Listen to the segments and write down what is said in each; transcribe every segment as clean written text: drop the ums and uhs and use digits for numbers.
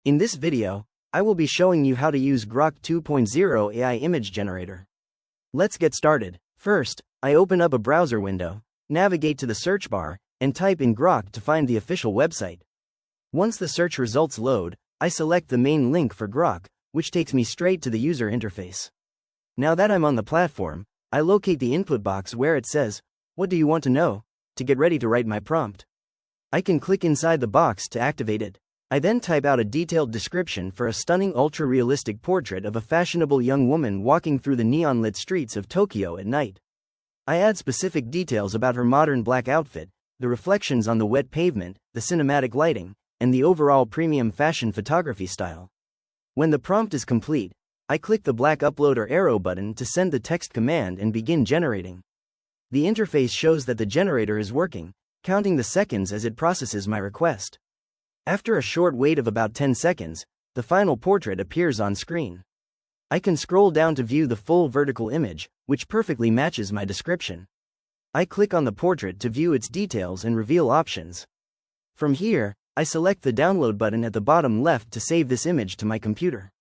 In this video, I will be showing you how to use Grok 2.0 AI image generator. Let's get started. First, I open up a browser window, navigate to the search bar, and type in Grok to find the official website. Once the search results load, I select the main link for Grok, which takes me straight to the user interface. Now that I'm on the platform, I locate the input box where it says, "What do you want to know?" to get ready to write my prompt. I can click inside the box to activate it. I then type out a detailed description for a stunning ultra-realistic portrait of a fashionable young woman walking through the neon-lit streets of Tokyo at night. I add specific details about her modern black outfit, the reflections on the wet pavement, the cinematic lighting, and the overall premium fashion photography style. When the prompt is complete, I click the black upload or arrow button to send the text command and begin generating. The interface shows that the generator is working, counting the seconds as it processes my request. After a short wait of about 10 seconds, the final portrait appears on screen. I can scroll down to view the full vertical image, which perfectly matches my description. I click on the portrait to view its details and reveal options. From here, I select the download button at the bottom left to save this image to my computer.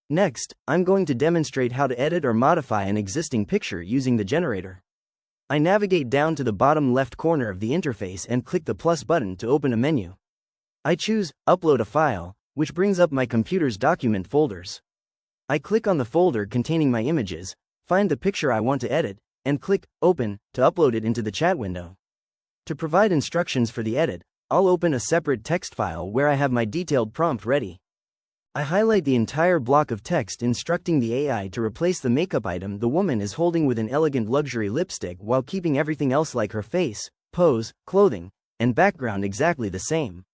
Next, I'm going to demonstrate how to edit or modify an existing picture using the generator. I navigate down to the bottom left corner of the interface and click the plus button to open a menu. I choose Upload a File, which brings up my computer's document folders. I click on the folder containing my images, find the picture I want to edit, and click Open to upload it into the chat window. To provide instructions for the edit, I'll open a separate text file where I have my detailed prompt ready. I highlight the entire block of text instructing the AI to replace the makeup item the woman is holding with an elegant luxury lipstick while keeping everything else like her face, pose, clothing, and background exactly the same.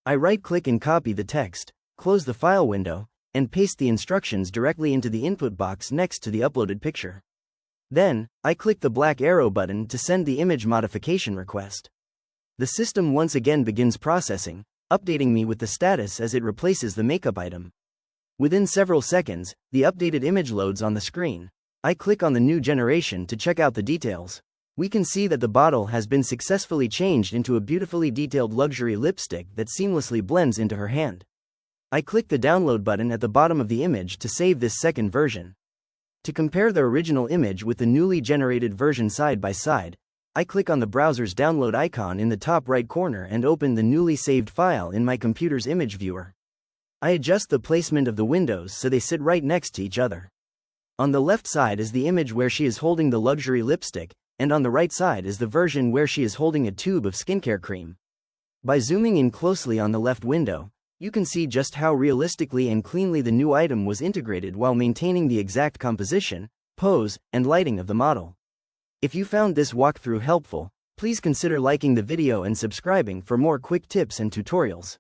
I right-click and copy the text, close the file window, and paste the instructions directly into the input box next to the uploaded picture. Then, I click the black arrow button to send the image modification request. The system once again begins processing, updating me with the status as it replaces the makeup item. Within several seconds, the updated image loads on the screen. I click on the new generation to check out the details. We can see that the bottle has been successfully changed into a beautifully detailed luxury lipstick that seamlessly blends into her hand. I click the download button at the bottom of the image to save this second version. To compare the original image with the newly generated version side by side, I click on the browser's download icon in the top right corner and open the newly saved file in my computer's image viewer. I adjust the placement of the windows so they sit right next to each other. On the left side is the image where she is holding the luxury lipstick, and on the right side is the version where she is holding a tube of skincare cream. By zooming in closely on the left window, you can see just how realistically and cleanly the new item was integrated while maintaining the exact composition, pose, and lighting of the model. If you found this walkthrough helpful, please consider liking the video and subscribing for more quick tips and tutorials.